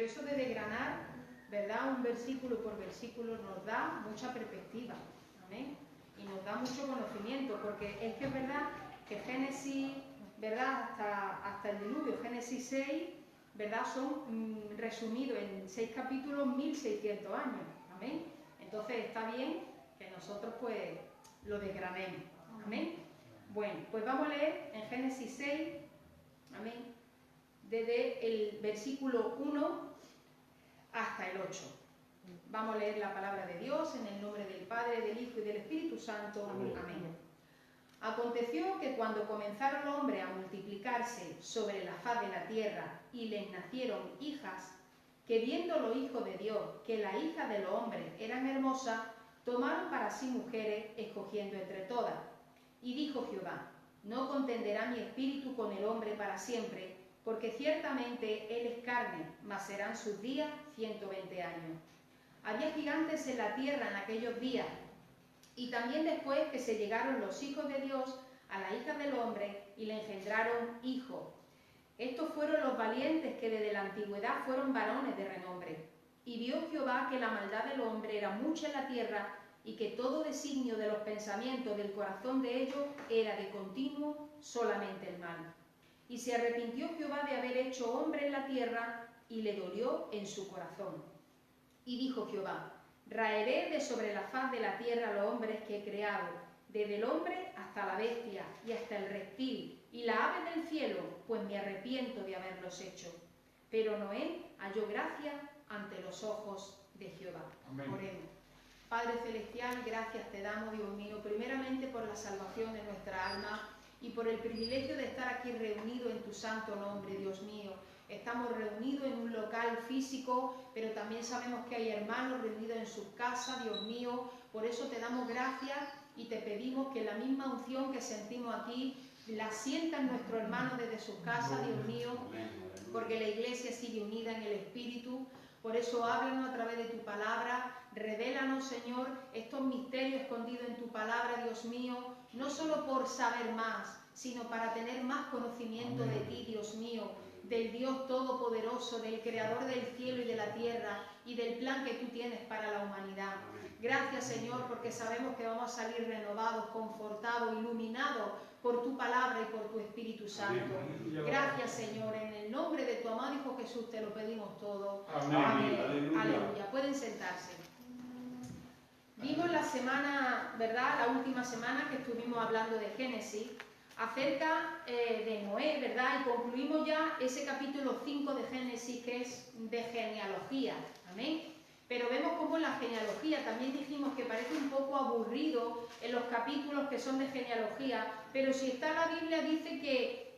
eso de desgranar, ¿verdad?, un versículo por versículo nos da mucha perspectiva, amén, y nos da mucho conocimiento, porque es que es verdad que Génesis, ¿verdad?, hasta el diluvio, Génesis 6, ¿verdad?, son resumidos en 6 capítulos 1600 años, amén. Entonces está bien que nosotros pues lo desgranemos, amén. Bueno, pues vamos a leer en Génesis 6, amén, desde el versículo 1 hasta el 8. Vamos a leer la palabra de Dios en el nombre del Padre, del Hijo y del Espíritu Santo. Amén. Aconteció que cuando comenzaron los hombres a multiplicarse sobre la faz de la tierra y les nacieron hijas, que viendo los hijos de Dios que las hijas de los hombres eran hermosas, tomaron para sí mujeres, escogiendo entre todas. Y dijo Jehová: no contenderá mi espíritu con el hombre para siempre, porque ciertamente él es carne, mas serán sus días 120 años. Había gigantes en la tierra en aquellos días, y también después que se llegaron los hijos de Dios a la hija del hombre y le engendraron hijos. Estos fueron los valientes que desde la antigüedad fueron varones de renombre. Y vio Jehová que la maldad del hombre era mucha en la tierra, y que todo designio de los pensamientos del corazón de ellos era de continuo solamente el mal. Y se arrepintió Jehová de haber hecho hombre en la tierra, y le dolió en su corazón. Y dijo Jehová: raeré de sobre la faz de la tierra los hombres que he creado, desde el hombre hasta la bestia y hasta el reptil y la ave del cielo, pues me arrepiento de haberlos hecho. Pero Noé halló gracia ante los ojos de Jehová. Amén. Oremos. Padre celestial, gracias te damos, Dios mío, primeramente por la salvación de nuestra alma y por el privilegio de estar aquí reunidos en tu santo nombre, Dios mío. Estamos reunidos en un local físico, pero también sabemos que hay hermanos reunidos en sus casas, Dios mío. Por eso te damos gracias y te pedimos que la misma unción que sentimos aquí la sientan nuestros hermanos desde sus casas, Dios mío, porque la iglesia sigue unida en el Espíritu. Por eso háblanos a través de tu palabra, revélanos, Señor, estos misterios escondidos en tu palabra, Dios mío, no solo por saber más, sino para tener más conocimiento de ti, Dios mío, del Dios Todopoderoso, del Creador del cielo y de la tierra, y del plan que tú tienes para la humanidad. Gracias, Señor, porque sabemos que vamos a salir renovados, confortados, iluminados por tu palabra y por tu Espíritu Santo. Gracias, Señor, en el nombre de tu amado Hijo Jesús te lo pedimos todo. Amén. Aleluya. Pueden sentarse. Vimos la semana, ¿verdad?, la última semana que estuvimos hablando de Génesis, acerca de Noé, ¿verdad? Y concluimos ya ese capítulo 5 de Génesis, que es de genealogía. Amén. Pero vemos cómo la genealogía, también dijimos que parece un poco aburrido en los capítulos que son de genealogía, pero si está la Biblia dice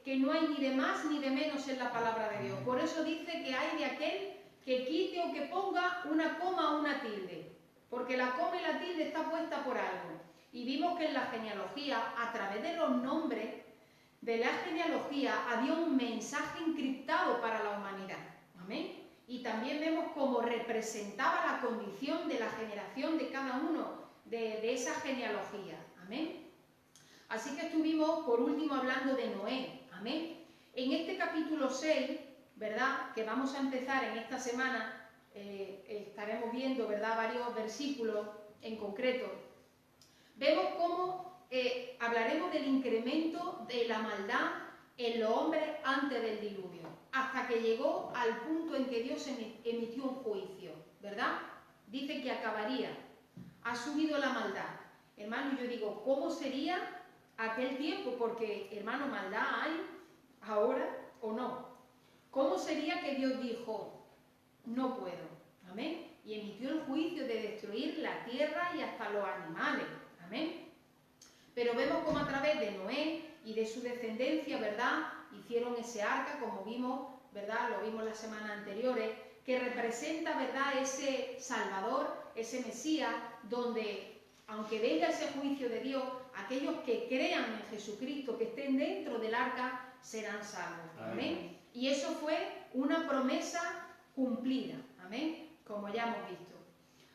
que no hay ni de más ni de menos en la palabra de Dios. Por eso dice que hay de aquel que quite o que ponga una coma o una tilde, porque la coma y la tilde está puesta por algo. Y vimos que en la genealogía, a través de los nombres de la genealogía, había un mensaje encriptado para la humanidad. Amén. Y también vemos cómo representaba la condición de la generación de cada uno de esa genealogía. Amén. Así que estuvimos por último hablando de Noé. Amén. En este capítulo 6, ¿verdad?, que vamos a empezar en esta semana, estaremos viendo, ¿verdad?, varios versículos en concreto. Vemos cómo hablaremos del incremento de la maldad en los hombres antes del diluvio, hasta que llegó al punto en que Dios emitió un juicio, ¿verdad? Dice que acabaría, ha subido la maldad. Hermano, yo digo, ¿cómo sería aquel tiempo? Porque, hermano, maldad hay ahora o no. ¿Cómo sería que Dios dijo, no puedo? Amén. Y emitió el juicio de destruir la tierra y hasta los animales. Amén. Pero vemos cómo a través de Noé y de su descendencia, ¿verdad?, hicieron ese arca, como vimos, ¿verdad?, lo vimos las semanas anteriores, que representa, ¿verdad?, ese Salvador, ese Mesías, donde, aunque venga ese juicio de Dios, aquellos que crean en Jesucristo, que estén dentro del arca, serán salvos. Amén. Y eso fue una promesa cumplida. Amén. Como ya hemos visto.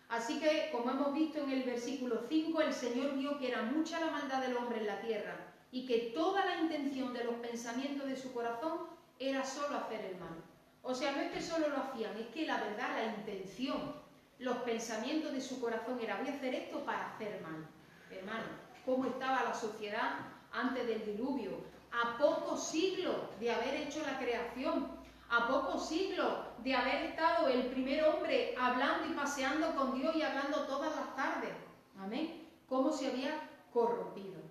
Así que, como hemos visto en el versículo 5, el Señor vio que era mucha la maldad del hombre en la tierra y que toda la intención de los pensamientos de su corazón era solo hacer el mal. O sea, no es que solo lo hacían, es que la verdad, la intención, los pensamientos de su corazón era: voy a hacer esto para hacer mal. Hermano, ¿cómo estaba la sociedad antes del diluvio? A pocos siglos de haber hecho la creación, a pocos siglos de haber estado el primer hombre hablando y paseando con Dios y hablando todas las tardes. Amén. Cómo se había corrompido.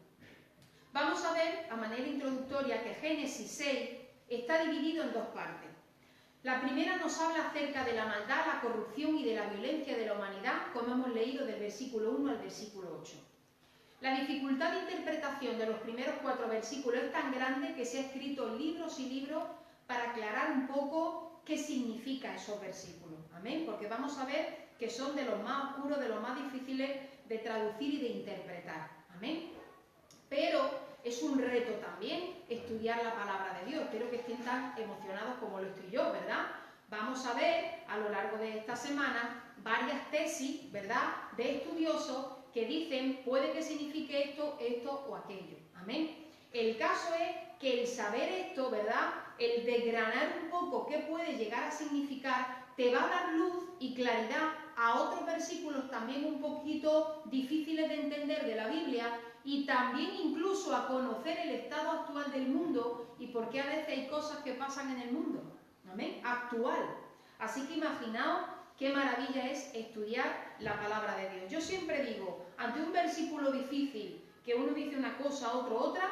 Vamos a ver, a manera introductoria, que Génesis 6 está dividido en dos partes. La primera nos habla acerca de la maldad, la corrupción y de la violencia de la humanidad, como hemos leído del versículo 1 al versículo 8. La dificultad de interpretación de los primeros 4 versículos es tan grande que se ha escrito libros y libros para aclarar un poco qué significa esos versículos. Amén, porque vamos a ver que son de los más oscuros, de los más difíciles de traducir y de interpretar. Amén. Pero es un reto también estudiar la palabra de Dios. Espero que estén tan emocionados como lo estoy yo, ¿verdad? Vamos a ver a lo largo de esta semana varias tesis, ¿verdad?, de estudiosos que dicen: puede que signifique esto, esto o aquello. Amén. El caso es que el saber esto, ¿verdad?, el desgranar un poco qué puede llegar a significar, te va a dar luz y claridad a otros versículos también un poquito difíciles de entender de la Biblia, y también incluso a conocer el estado actual del mundo y por qué a veces hay cosas que pasan en el mundo. Amén. Actual. Así que imaginaos qué maravilla es estudiar la palabra de Dios. Yo siempre digo, ante un versículo difícil, que uno dice una cosa, otro otra,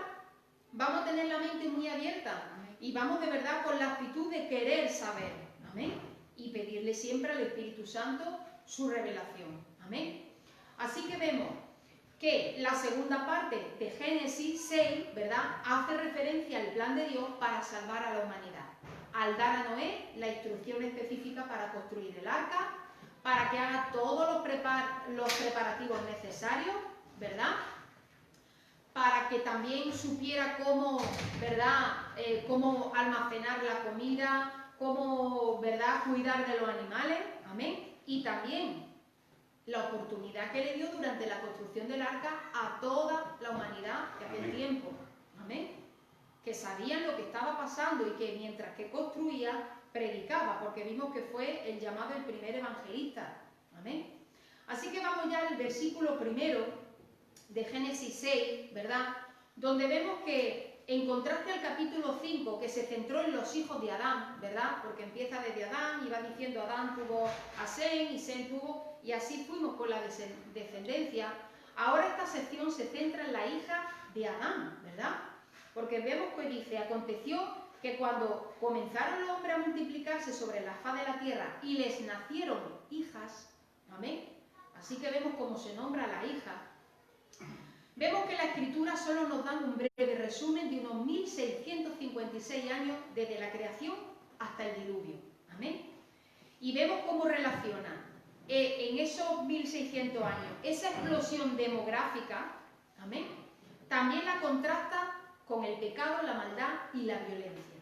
vamos a tener la mente muy abierta y vamos de verdad con la actitud de querer saber. Amén. Y pedirle siempre al Espíritu Santo su revelación. Amén. Así que vemos que la segunda parte de Génesis 6, ¿verdad?, hace referencia al plan de Dios para salvar a la humanidad. Al dar a Noé la instrucción específica para construir el arca, para que haga todos los preparativos necesarios, ¿verdad?, para que también supiera cómo, ¿verdad?, cómo almacenar la comida, cómo, ¿verdad?, cuidar de los animales. Amén. Y también la oportunidad que le dio durante la construcción del arca a toda la humanidad de aquel tiempo. Amén. Que sabían lo que estaba pasando y que mientras que construía, predicaba, porque vimos que fue el llamado del primer evangelista. Amén. Así que vamos ya al versículo primero de Génesis 6, ¿verdad?, donde vemos que, en contraste al capítulo 5, que se centró en los hijos de Adán, ¿verdad?, porque empieza desde Adán y va diciendo: Adán tuvo a Sem y Sem tuvo, y así fuimos con la descendencia. Ahora esta sección se centra en la hija de Adán, ¿verdad?, porque vemos que dice: aconteció que cuando comenzaron los hombres a multiplicarse sobre la faz de la tierra y les nacieron hijas, amén, así que vemos cómo se nombra a la hija. Vemos que la Escritura solo nos da un breve resumen de unos 1656 años desde la creación hasta el diluvio. Amén. Y vemos cómo relaciona en esos 1600 años esa explosión demográfica, amén, también la contrasta con el pecado, la maldad y la violencia.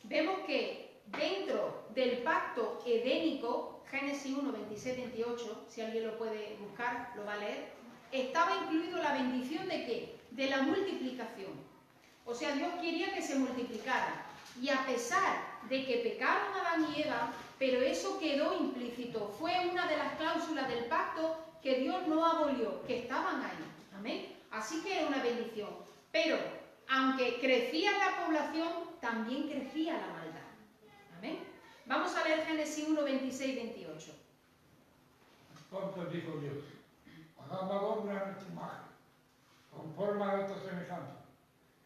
Vemos que dentro del pacto edénico, Génesis 1, 26, 28, si alguien lo puede buscar, lo va a leer, estaba incluido la bendición de ¿qué? De la multiplicación. O sea, Dios quería que se multiplicara. Y a pesar de que pecaron Adán y Eva, pero eso quedó implícito. Fue una de las cláusulas del pacto que Dios no abolió, que estaban ahí. Amén. Así que era una bendición. Pero, aunque crecía la población, también crecía la maldad. Amén. Vamos a leer Génesis 1, 26, 28. Entonces dijo Dios: hagamos al hombre a nuestra imagen, conforme a nuestra semejanza,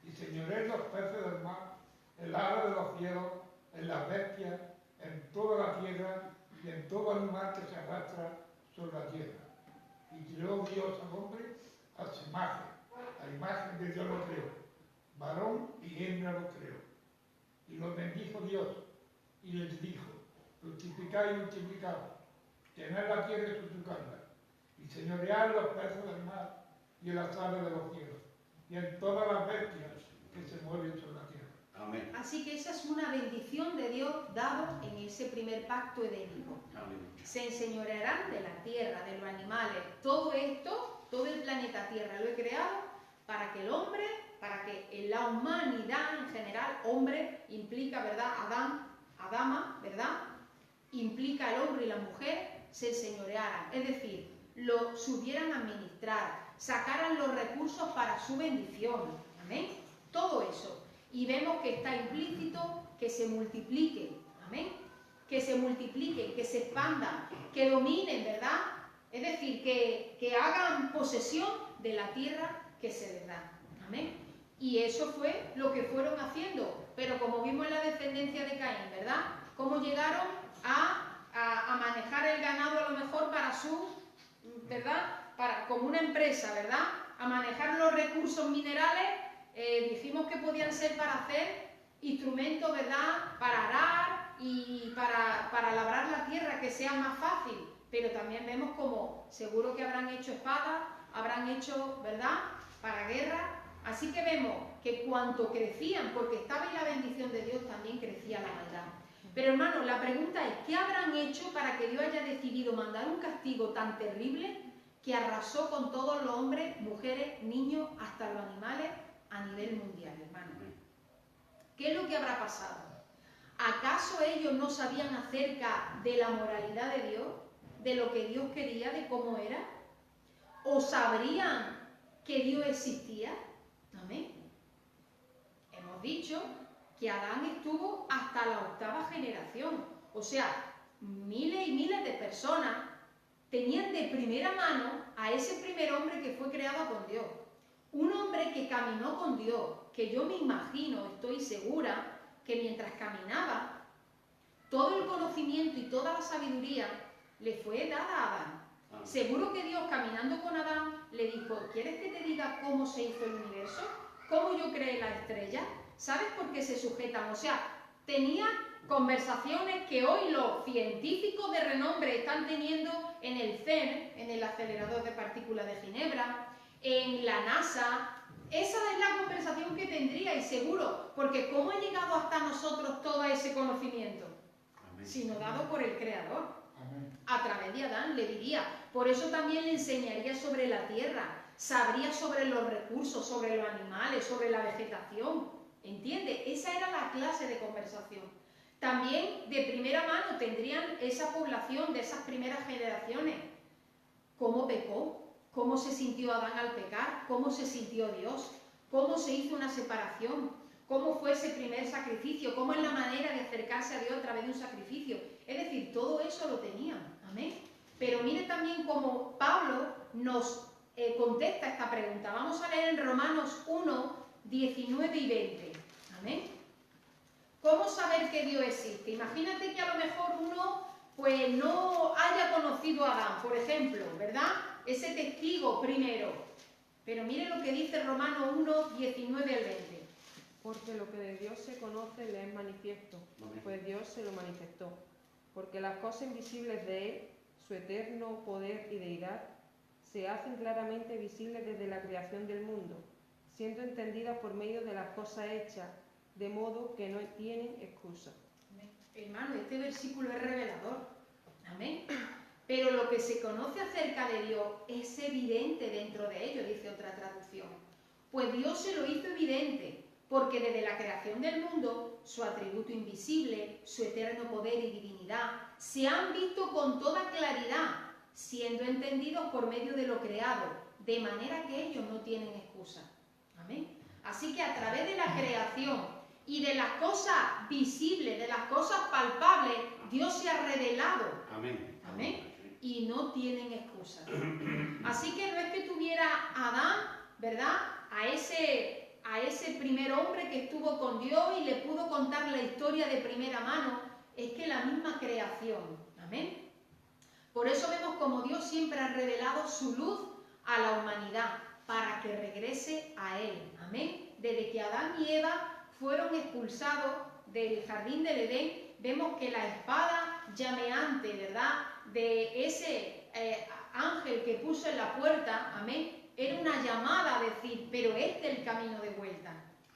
y señoreen los peces del mar, el ave de los cielos, en las bestias, en toda la tierra y en todo animal que se arrastra sobre la tierra. Y creó Dios al hombre a su imagen, a la imagen de Dios lo creó, varón y hembra lo creó. Y los bendijo Dios y les dijo: multiplicad y multiplicaos, llenad la tierra y sojuzgadla, y señoread los peces del mar y en las aves de los cielos, y en todas las bestias que se mueven sobre la tierra. Amén. Así que esa es una bendición de Dios dado en ese primer pacto edénico. Amén. Se enseñorearán de la tierra, de los animales. Todo esto, todo el planeta Tierra lo he creado para que el hombre, para que la humanidad en general, hombre implica, ¿verdad?, Adama, ¿verdad? Implica al hombre y la mujer se enseñorearan, es decir, lo supieran administrar, sacaran los recursos para su bendición, amén, todo eso. Y vemos que está implícito que se multipliquen, amén, que se multipliquen, que se expandan, que dominen, ¿verdad? Es decir, que hagan posesión de la tierra que se les da, amén. Y eso fue lo que fueron haciendo, pero como vimos en la descendencia de Caín, ¿verdad? Cómo llegaron a manejar el ganado a lo mejor para su, ¿verdad? Como una empresa, ¿verdad? A manejar los recursos minerales, dijimos que podían ser para hacer instrumentos, ¿verdad? Para arar y para labrar la tierra, que sea más fácil. Pero también vemos como seguro que habrán hecho espadas, habrán hecho, ¿verdad? Para guerra. Así que vemos que cuanto crecían, porque estaba en la bendición de Dios, también crecía la maldad. Pero hermanos, la pregunta es, ¿qué habrán hecho para que Dios haya decidido mandar un castigo tan terrible que arrasó con todos los hombres, mujeres, niños, hasta los animales a nivel mundial, hermanos? ¿Qué es lo que habrá pasado? ¿Acaso ellos no sabían acerca de la moralidad de Dios, de lo que Dios quería, de cómo era? ¿O sabrían que Dios existía? Amén. Hemos dicho que Adán estuvo hasta la 8ª generación, o sea, miles y miles de personas tenían de primera mano a ese primer hombre que fue creado con Dios. Un hombre que caminó con Dios, que yo me imagino, estoy segura, que mientras caminaba, todo el conocimiento y toda la sabiduría le fue dada a Adán. Seguro que Dios, caminando con Adán, le dijo, ¿quieres que te diga cómo se hizo el universo? ¿Cómo yo creé la estrella? ¿Sabes por qué se sujetan? O sea, tenía conversaciones que hoy los científicos de renombre están teniendo en el CERN, en el acelerador de partículas de Ginebra, en la NASA. Esa es la conversación que tendría, y seguro, porque ¿cómo ha llegado hasta nosotros todo ese conocimiento? Amén. Sino dado por el Creador. Amén. A través de Adán le diría. Por eso también le enseñaría sobre la tierra, sabría sobre los recursos, sobre los animales, sobre la vegetación. ¿Entiende? Esa era la clase de conversación. También de primera mano tendrían esa población de esas primeras generaciones. ¿Cómo pecó? ¿Cómo se sintió Adán al pecar? ¿Cómo se sintió Dios? ¿Cómo se hizo una separación? ¿Cómo fue ese primer sacrificio? ¿Cómo es la manera de acercarse a Dios a través de un sacrificio? Es decir, todo eso lo tenían. Amén. Pero mire también cómo Pablo nos contesta esta pregunta. Vamos a leer en Romanos 1, 19 y 20. Amén. ¿Cómo saber que Dios existe? Imagínate que a lo mejor uno pues no haya conocido a Adán, por ejemplo, ¿verdad? Ese testigo primero. Pero mire lo que dice Romanos 1, 19 al 20. Porque lo que de Dios se conoce le es manifiesto, pues Dios se lo manifestó. Porque las cosas invisibles de Él, su eterno poder y deidad, se hacen claramente visibles desde la creación del mundo, siendo entendidas por medio de las cosas hechas, de modo que no tienen excusa. Amén. Hermano, este versículo es revelador. Amén. Pero lo que se conoce acerca de Dios es evidente dentro de ello, dice otra traducción. Pues Dios se lo hizo evidente, porque desde la creación del mundo, su atributo invisible, su eterno poder y divinidad, se han visto con toda claridad, siendo entendidos por medio de lo creado, de manera que ellos no tienen excusa. Amén. Así que a través de la creación y de las cosas visibles, de las cosas palpables, Dios se ha revelado. Amén. Amén. Y no tienen excusa. Así que no es que tuviera Adán, ¿verdad? A ese primer hombre que estuvo con Dios y le pudo contar la historia de primera mano, es que la misma creación. Amén. Por eso vemos como Dios siempre ha revelado su luz a la humanidad para que regrese a Él. Amén. Desde que Adán y Eva fueron expulsados del jardín del Edén, vemos que la espada llameante, ¿verdad?, de ese ángel que puso en la puerta, amén, era una llamada a decir, pero este es el camino de vuelta.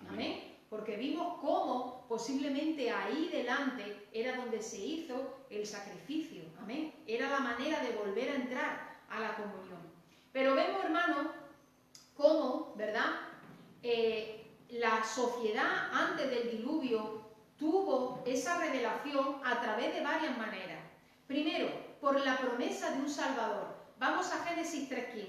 Amén. Porque vimos cómo posiblemente ahí delante era donde se hizo el sacrificio. Amén. Era la manera de volver a entrar a la comunión. Pero vemos, hermanos, cómo, ¿verdad?, la sociedad antes del diluvio tuvo esa revelación a través de varias maneras. Primero, por la promesa de un Salvador. Vamos a Génesis 3:15.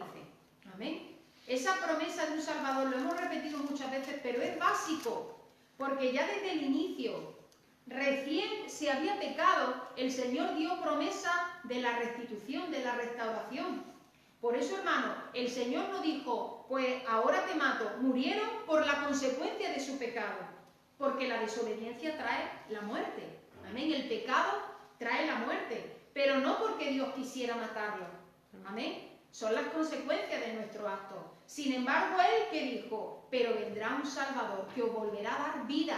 Amén. Esa promesa de un Salvador lo hemos repetido muchas veces, pero es básico, porque ya desde el inicio, recién se había pecado, el Señor dio promesa de la restitución, de la restauración. Por eso, hermano, el Señor no dijo, pues ahora te mato. Murieron por la consecuencia de su pecado, porque la desobediencia trae la muerte. Amén. El pecado trae la muerte, pero no porque Dios quisiera matarlo. Amén. Son las consecuencias de nuestro acto. Sin embargo, Él que dijo, pero vendrá un Salvador que os volverá a dar vida.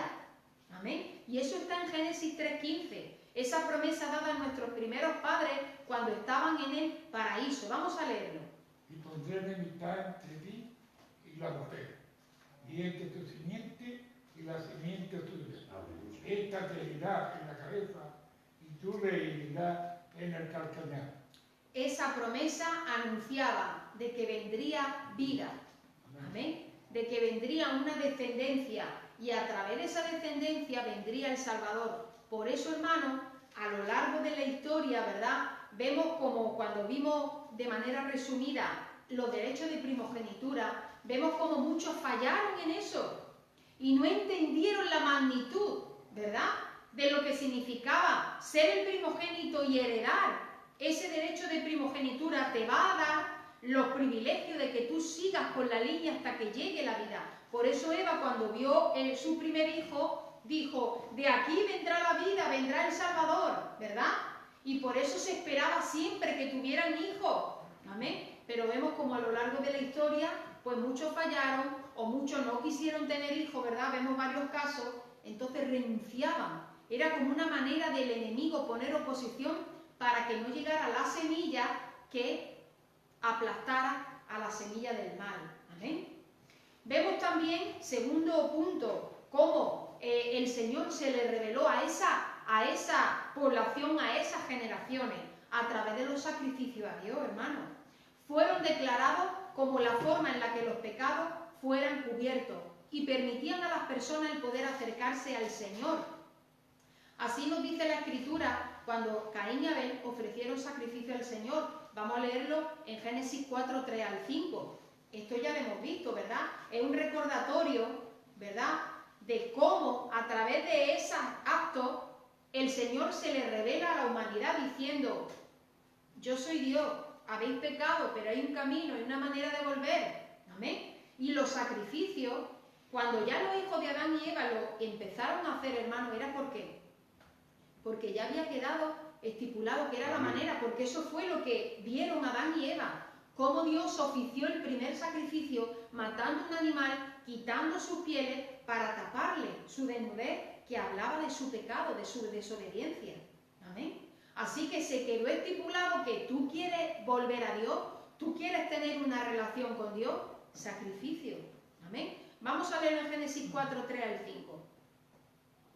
Amén. Y eso está en Génesis 3:15. Esa promesa dada a nuestros primeros padres cuando estaban en el paraíso. Vamos a leerlo. Y pondré enemistad entre ti y la mujer, y entre tu simiente y la simiente tuya. Esta te herirá en la cabeza y tú le herirás en el calcañar. Esa promesa anunciaba de que vendría vida. Amén. De que vendría una descendencia y a través de esa descendencia vendría el Salvador. Por eso, hermano, a lo largo de la historia, ¿verdad? Vemos como cuando vimos de manera resumida los derechos de primogenitura, vemos como muchos fallaron en eso y no entendieron la magnitud, ¿verdad?, de lo que significaba ser el primogénito y heredar. Ese derecho de primogenitura te va a dar los privilegios de que tú sigas con la línea hasta que llegue la vida. Por eso Eva, cuando vio su primer hijo, dijo, de aquí vendrá la vida, vendrá el Salvador, ¿verdad? Y por eso se esperaba siempre que tuvieran hijos. Amén. Pero vemos como a lo largo de la historia, pues muchos fallaron o muchos no quisieron tener hijos, ¿verdad? Vemos varios casos, entonces renunciaban. Era como una manera del enemigo poner oposición para que no llegara la semilla que aplastara a la semilla del mal. Amén. Vemos también, segundo punto, cómo el Señor se le reveló a esa población, a esas generaciones, a través de los sacrificios a Dios, hermano. Fueron declarados como la forma en la que los pecados fueran cubiertos y permitían a las personas el poder acercarse al Señor. Así nos dice la Escritura cuando Caín y Abel ofrecieron sacrificio al Señor. Vamos a leerlo en Génesis 4, 3 al 5. Esto ya lo hemos visto, ¿verdad? Es un recordatorio, ¿verdad?, de cómo a través de esos actos el Señor se le revela a la humanidad diciendo, yo soy Dios, habéis pecado, pero hay un camino, hay una manera de volver. Amén. Y los sacrificios, cuando ya los hijos de Adán y Eva lo empezaron a hacer, hermano, ¿era por qué? Porque ya había quedado estipulado que era la manera, porque eso fue lo que vieron Adán y Eva. Cómo Dios ofició el primer sacrificio matando un animal, quitando sus pieles para taparle su desnudez, que hablaba de su pecado, de su desobediencia. Amén. Así que se quedó estipulado que tú quieres volver a Dios, tú quieres tener una relación con Dios, sacrificio. Amén. Vamos a leer en Génesis 4, 3 al 5.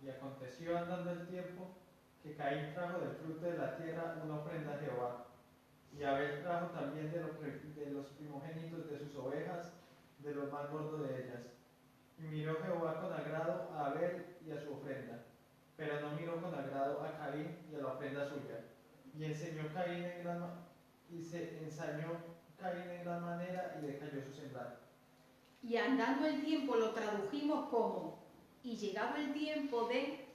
Y aconteció andando el tiempo que Caín trajo del fruto de la tierra una ofrenda a Jehová. Y Abel trajo también de los primogénitos de sus ovejas, de los más gordos de ellas. Y miró Jehová con agrado a Abel y a su ofrenda, pero no miró con agrado a Caín y a la ofrenda suya. Y se ensañó Caín en gran manera y decayó su semblante. Y andando el tiempo lo tradujimos como, y llegado el tiempo de,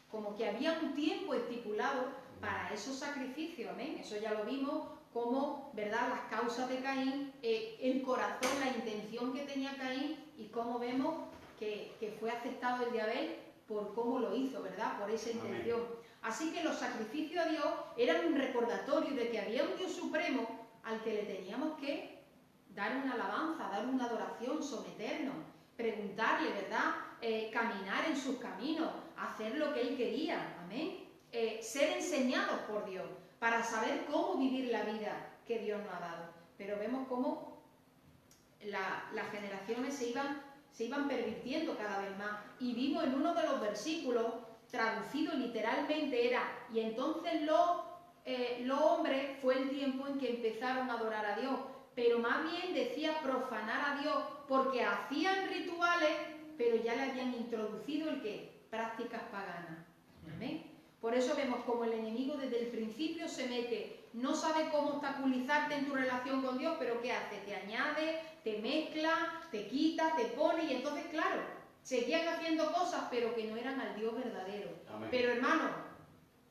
como que había un tiempo estipulado para esos sacrificios, amén. Eso ya lo vimos como, ¿verdad?, las causas de Caín, el corazón, la intención que tenía Caín y cómo vemos que fue aceptado el de Abel por cómo lo hizo, ¿verdad?, por esa intención. Amén. Así que los sacrificios a Dios eran un recordatorio de que había un Dios supremo al que le teníamos que dar una alabanza, dar una adoración, someternos, preguntarle, ¿verdad?, caminar en sus caminos, hacer lo que Él quería, amén. Ser enseñados por Dios para saber cómo vivir la vida que Dios nos ha dado. Pero vemos cómo las generaciones se iban pervirtiendo cada vez más. Y vimos en uno de los versículos, traducido literalmente era, y entonces los hombres fue el tiempo en que empezaron a adorar a Dios. Pero más bien decía profanar a Dios, porque hacían rituales, pero ya le habían introducido el que prácticas paganas. ¿Amén? Por eso vemos como el enemigo desde el principio se mete, no sabe cómo obstaculizarte en tu relación con Dios, pero ¿qué hace? Te añade, te mezcla, te quita, te pone, y entonces, claro, seguían haciendo cosas, pero que no eran al Dios verdadero. Amén. Pero hermano,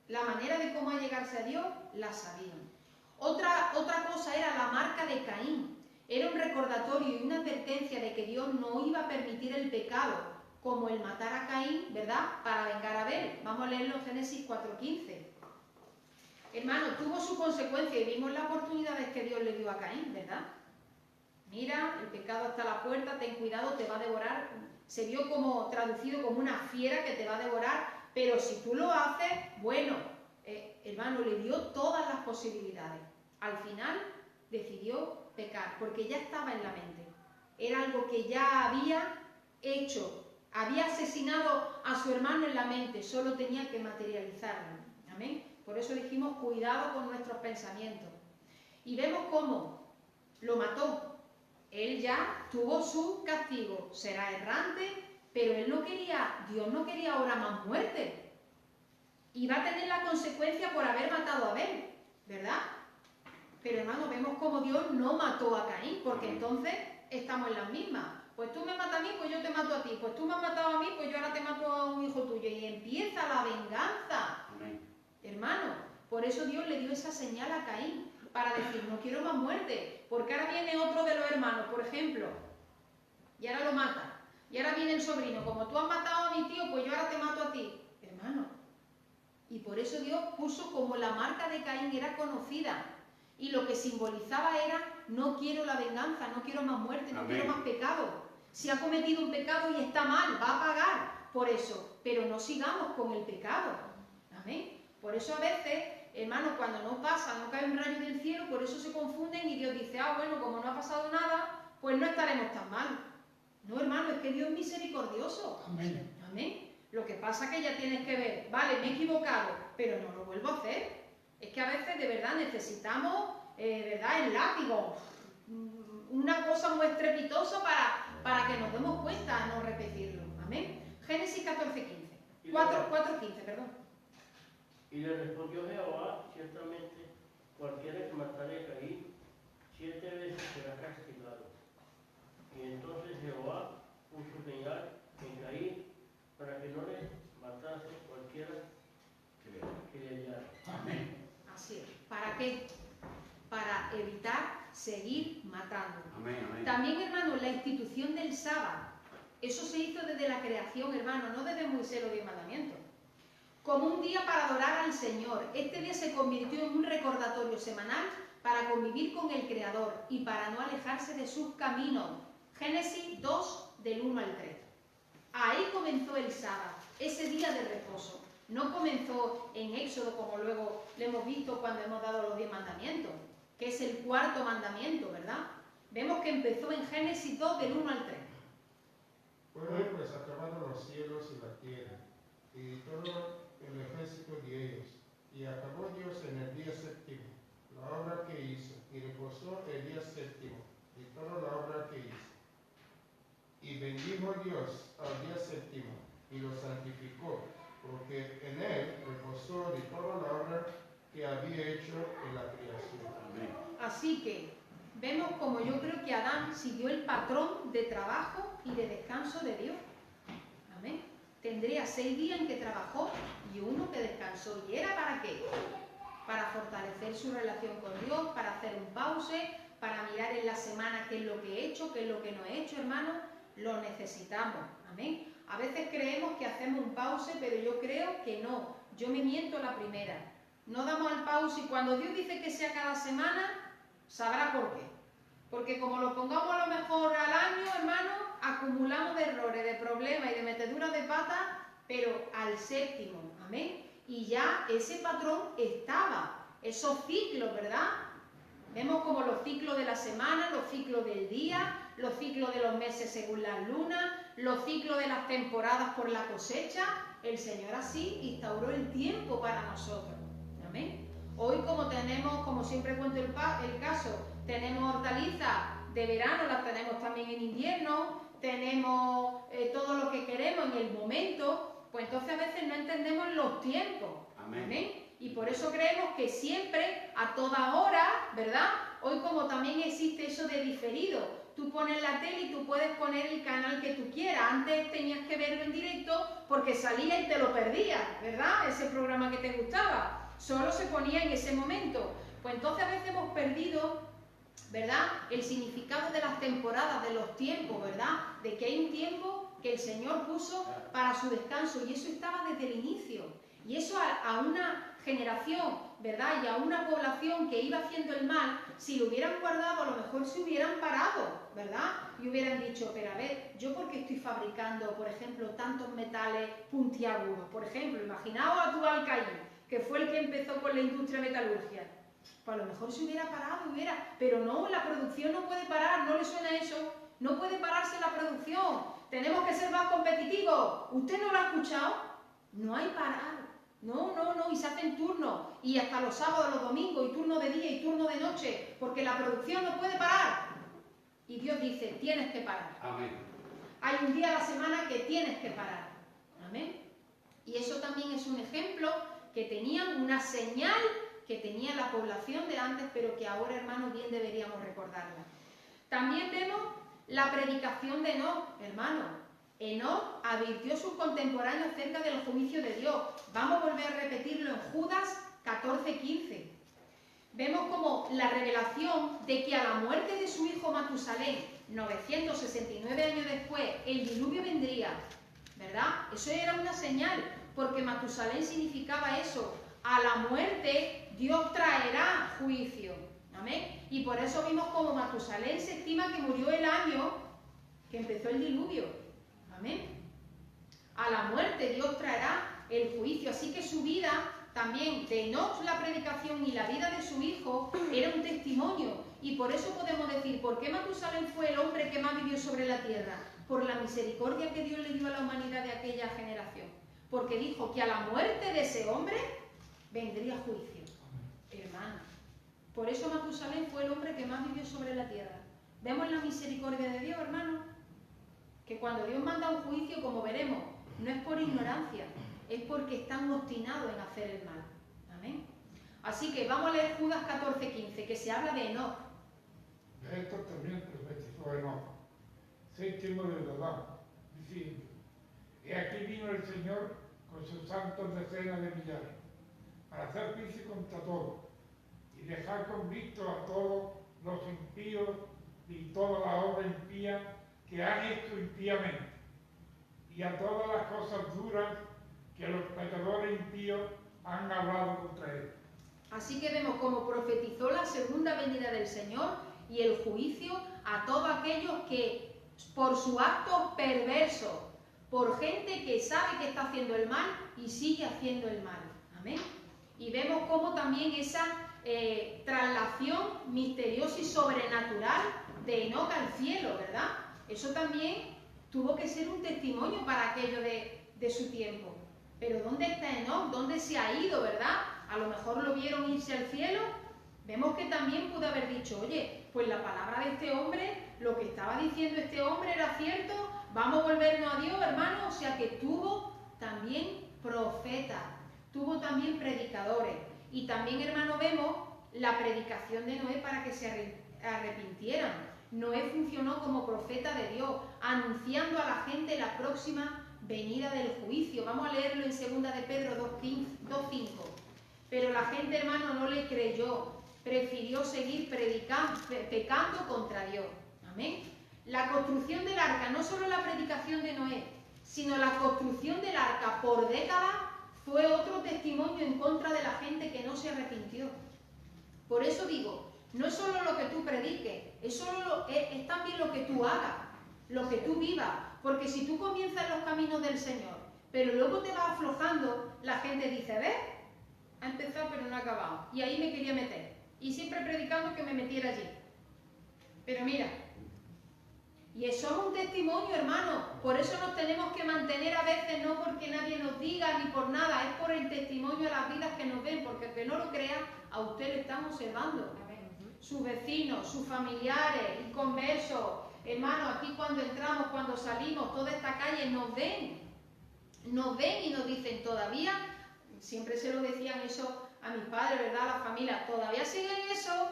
la manera de cómo allegarse a Dios, la sabían. Otra cosa era la marca de Caín. Era un recordatorio y una advertencia de que Dios no iba a permitir el pecado, como el matar a Caín, ¿verdad?, para vengar a Abel. Vamos a leerlo en Génesis 4:15. Hermano, tuvo su consecuencia y vimos las oportunidades que Dios le dio a Caín, ¿verdad? Mira, el pecado está a la puerta, ten cuidado, te va a devorar. Se vio como traducido como una fiera que te va a devorar, pero si tú lo haces, bueno, hermano, le dio todas las posibilidades. Al final decidió pecar, porque ya estaba en la mente. Era algo que ya había hecho. Había asesinado a su hermano en la mente, solo tenía que materializarlo. Amén. Por eso dijimos, cuidado con nuestros pensamientos. Y vemos cómo lo mató. Él ya tuvo su castigo. Será errante, pero él no quería, Dios no quería ahora más muerte. Y va a tener la consecuencia por haber matado a Abel, ¿verdad? Pero hermano, vemos cómo Dios no mató a Caín, porque entonces estamos en las mismas. Pues tú me matas a mí, pues yo te mato a ti. Pues tú me has matado a mí, pues yo ahora te mato a un hijo tuyo. Y empieza la venganza. Amén. Hermano, por eso Dios le dio esa señal a Caín, para decir, no quiero más muerte. Porque ahora viene otro de los hermanos, por ejemplo, y ahora lo mata. Y ahora viene el sobrino, como tú has matado a mi tío, pues yo ahora te mato a ti. Hermano. Y por eso Dios puso como la marca de Caín era conocida. Y lo que simbolizaba era, no quiero la venganza, no quiero más muerte, no quiero más pecado. Si ha cometido un pecado y está mal, va a pagar por eso. Pero no sigamos con el pecado. Amén. Por eso a veces, hermanos, cuando no pasa, no cae un rayo del cielo, por eso se confunden y Dios dice, bueno, como no ha pasado nada, pues no estaremos tan mal. No, hermano, es que Dios es misericordioso. Amén. Amén. Lo que pasa es que ya tienes que ver, vale, me he equivocado, pero no lo vuelvo a hacer. Es que a veces de verdad necesitamos, ¿verdad?, el látigo, una cosa muy estrepitosa para que nos demos cuenta a no repetirlo. Amén. Génesis 14:15. 4:15, perdón. Y le respondió Jehová, ciertamente, cualquiera que matare a Caín, 7 veces será castigado. Y entonces Jehová puso señal en Caín para que no le matase cualquiera que le hallara. Amén. Así es. ¿Para qué? Para evitar seguir matando. Amén, amén. También, hermano, la institución del sábado. Eso se hizo desde la creación, hermano, no desde Moisés los 10 mandamientos. Como un día para adorar al Señor. Este día se convirtió en un recordatorio semanal para convivir con el Creador y para no alejarse de sus caminos. Génesis 2, del 1 al 3. Ahí comenzó el sábado, ese día de reposo. No comenzó en Éxodo, como luego lo hemos visto cuando hemos dado los 10 mandamientos, que es el 4.º mandamiento, ¿verdad? Vemos que empezó en Génesis 2, del 1 al 3. Fueron pues acabados los cielos y la tierra, y todo el ejército de ellos, y acabó Dios en el día séptimo la obra que hizo, y reposó el día séptimo y toda la obra que hizo. Y bendijo Dios al día séptimo, y lo santificó, porque en él reposó de toda la obra que había hecho en la creación. Amén. Así que vemos como yo creo que Adán siguió el patrón de trabajo y de descanso de Dios. Amén. Tendría 6 días en que trabajó y 1 que descansó. ¿Y era para qué? Para fortalecer su relación con Dios, para hacer un pause, para mirar en la semana qué es lo que he hecho, qué es lo que no he hecho, hermano. Lo necesitamos. Amén. A veces creemos que hacemos un pause, pero yo creo que no. Yo me miento la primera. No damos el pause y cuando Dios dice que sea cada semana, sabrá por qué. Porque como lo pongamos a lo mejor al año, hermano, acumulamos de errores, de problemas y de meteduras de pata, pero al séptimo, amén. Y ya ese patrón estaba, esos ciclos, ¿verdad? Vemos como los ciclos de la semana, los ciclos del día, los ciclos de los meses según las lunas, los ciclos de las temporadas por la cosecha. El Señor así instauró el tiempo para nosotros. Amén. Hoy como tenemos, como siempre cuento el caso, tenemos hortalizas de verano, las tenemos también en invierno, tenemos todo lo que queremos en el momento, pues entonces a veces no entendemos los tiempos. Amén. Y por eso creemos que siempre, a toda hora, ¿verdad? Hoy como también existe eso de diferido, tú pones la tele y tú puedes poner el canal que tú quieras. Antes tenías que verlo en directo porque salía y te lo perdías, ¿verdad? Ese programa que te gustaba, solo se ponía en ese momento. Pues entonces a veces hemos perdido, ¿verdad?, el significado de las temporadas, de los tiempos, ¿verdad? De que hay un tiempo que el Señor puso para su descanso, y eso estaba desde el inicio. Y eso a una generación, ¿verdad?, y a una población que iba haciendo el mal, si lo hubieran guardado, a lo mejor se hubieran parado, ¿verdad? Y hubieran dicho, pero a ver, ¿yo por qué estoy fabricando, por ejemplo, tantos metales puntiagudos? Por ejemplo, imaginaos a Tubal-Caín, que fue el que empezó con la industria metalúrgica. Pues a lo mejor se hubiera parado, pero no, la producción no puede parar, ¿no le suena eso? No puede pararse la producción, tenemos que ser más competitivos. ¿Usted no lo ha escuchado? No hay parar. No, y se hacen turnos, y hasta los sábados, los domingos, y turno de día y turno de noche, porque la producción no puede parar. Y Dios dice, tienes que parar. Amén. Hay un día a la semana que tienes que parar. Amén. Y eso también es un ejemplo que tenían, una señal que tenía la población de antes, pero que ahora, hermanos, bien deberíamos recordarla. También vemos la predicación de Enoc, hermanos. Enoc advirtió a sus contemporáneos acerca del juicio de Dios. Vamos a volver a repetirlo en Judas 14:15. Vemos como la revelación de que a la muerte de su hijo Matusalén, 969 años después, el diluvio vendría, ¿verdad? Eso era una señal, porque Matusalén significaba eso. A la muerte Dios traerá juicio. Amén. Y por eso vimos como Matusalén se estima que murió el año que empezó el diluvio. Amén. A la muerte Dios traerá el juicio. Así que su vida también, de Enoc, la predicación, y la vida de su hijo era un testimonio. Y por eso podemos decir, ¿por qué Matusalén fue el hombre que más vivió sobre la tierra? Por la misericordia que Dios le dio a la humanidad de aquella generación. Porque dijo que a la muerte de ese hombre vendría juicio. Hermano. Por eso Matusalén fue el hombre que más vivió sobre la tierra. ¿Vemos la misericordia de Dios, hermano? Que cuando Dios manda un juicio, como veremos, no es por ignorancia, es porque están obstinados en hacer el mal. Amén. Así que vamos a leer Judas 14:15, que se habla de Enoc. De esto también profetizó Enoc, séptimo de Adán, diciendo, y aquí vino el Señor con sus santos decenas de millares, para hacer juicio contra todos, y dejar convictos a todos los impíos y toda la obra impía que han hecho impíamente, y a todas las cosas duras que los pecadores impíos han hablado contra él. Así que vemos cómo profetizó la segunda venida del Señor y el juicio a todos aquellos que, por su acto perverso, por gente que sabe que está haciendo el mal y sigue haciendo el mal. Amén. Y vemos cómo también esa traslación misteriosa y sobrenatural de Enoc al cielo, ¿verdad? Eso también tuvo que ser un testimonio para aquello de su tiempo. Pero ¿dónde está Enoc? ¿Dónde se ha ido, verdad? A lo mejor lo vieron irse al cielo. Vemos que también pudo haber dicho, oye, pues la palabra de este hombre, lo que estaba diciendo este hombre era cierto, vamos a volvernos a Dios, hermano. O sea que tuvo también profetas, tuvo también predicadores. Y también, hermano, vemos la predicación de Noé para que se arrepintieran. Noé funcionó como profeta de Dios, anunciando a la gente la próxima venida del juicio. Vamos a leerlo en 2 de Pedro 2:5. Pero la gente, hermano, no le creyó, prefirió seguir pecando contra Dios. Amén. La construcción del arca, no solo la predicación de Noé, sino la construcción del arca por décadas, fue otro testimonio en contra de la gente que no se arrepintió. Por eso digo, no es solo lo que tú prediques, es también lo que tú hagas, lo que tú vivas. Porque si tú comienzas los caminos del Señor, pero luego te vas aflojando, la gente dice, ¿ves? Ha empezado pero no ha acabado. Y ahí me quería meter. Y siempre predicando que me metiera allí. Pero mira, y eso es un testimonio, hermano. Por eso nos tenemos que mantener a veces, no porque nadie nos diga ni por nada, es por el testimonio a las vidas que nos ven, porque el que no lo crea, a usted le están observando. Sus vecinos, sus familiares, inconversos, hermano, aquí cuando entramos, cuando salimos, toda esta calle nos ven. nos ven y nos dicen todavía, siempre se lo decían eso a mis padres, ¿verdad? A la familia, ¿todavía siguen eso?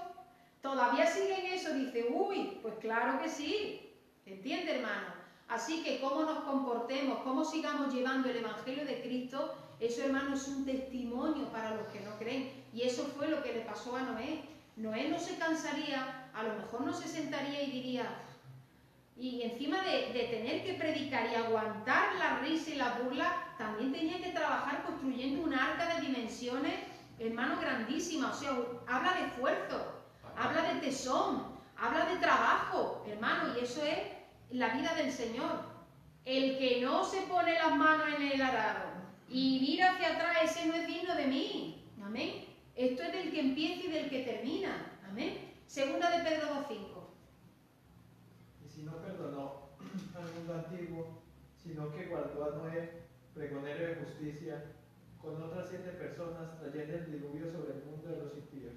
¿Todavía siguen eso? Dice, uy, pues claro que sí. ¿Entiende, hermano? Así que cómo nos comportemos, cómo sigamos llevando el Evangelio de Cristo, eso, hermano, es un testimonio para los que no creen. Y eso fue lo que le pasó a Noé. Noé no se cansaría, a lo mejor no se sentaría y diría, y encima de tener que predicar y aguantar la risa y la burla, también tenía que trabajar construyendo una arca de dimensiones, hermano, grandísima. O sea, habla de esfuerzo, habla de tesón, habla de trabajo, hermano, y eso es la vida del Señor. El que no se pone las manos en el arado y mira hacia atrás, ese no es digno de mí. Amén. Esto es del que empieza y del que termina. Amén. Segunda de Pedro 2:5. Y si no perdonó al mundo antiguo, sino que guardó a Noé, pregonero de justicia, con otras 7 personas, trayendo el diluvio sobre el mundo de los impíos.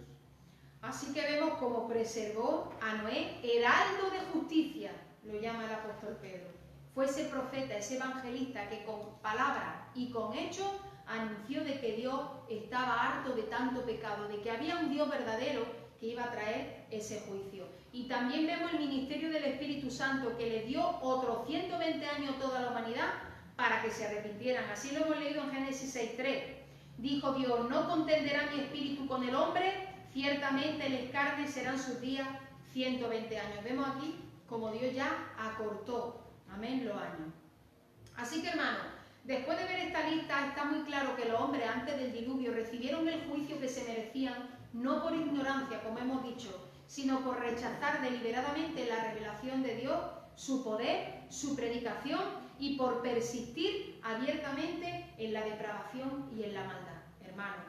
Así que vemos cómo preservó a Noé, heraldo de justicia, lo llama el apóstol Pedro. Fue ese profeta, ese evangelista que con palabras y con hechos anunció de que Dios estaba harto de tanto pecado, de que había un Dios verdadero que iba a traer ese juicio. Y también vemos el ministerio del Espíritu Santo, que le dio otros 120 años a toda la humanidad para que se arrepintieran. Así lo hemos leído en Génesis 6:3. Dijo Dios, no contenderá mi espíritu con el hombre, ciertamente les carnes serán sus días 120 años. Vemos aquí como Dios ya acortó, amén, los años. Así que, hermano, después de ver esta lista, está muy claro que los hombres antes del diluvio recibieron el juicio que se merecían, no por ignorancia, como hemos dicho, sino por rechazar deliberadamente la revelación de Dios, su poder, su predicación y por persistir abiertamente en la depravación y en la maldad, hermano.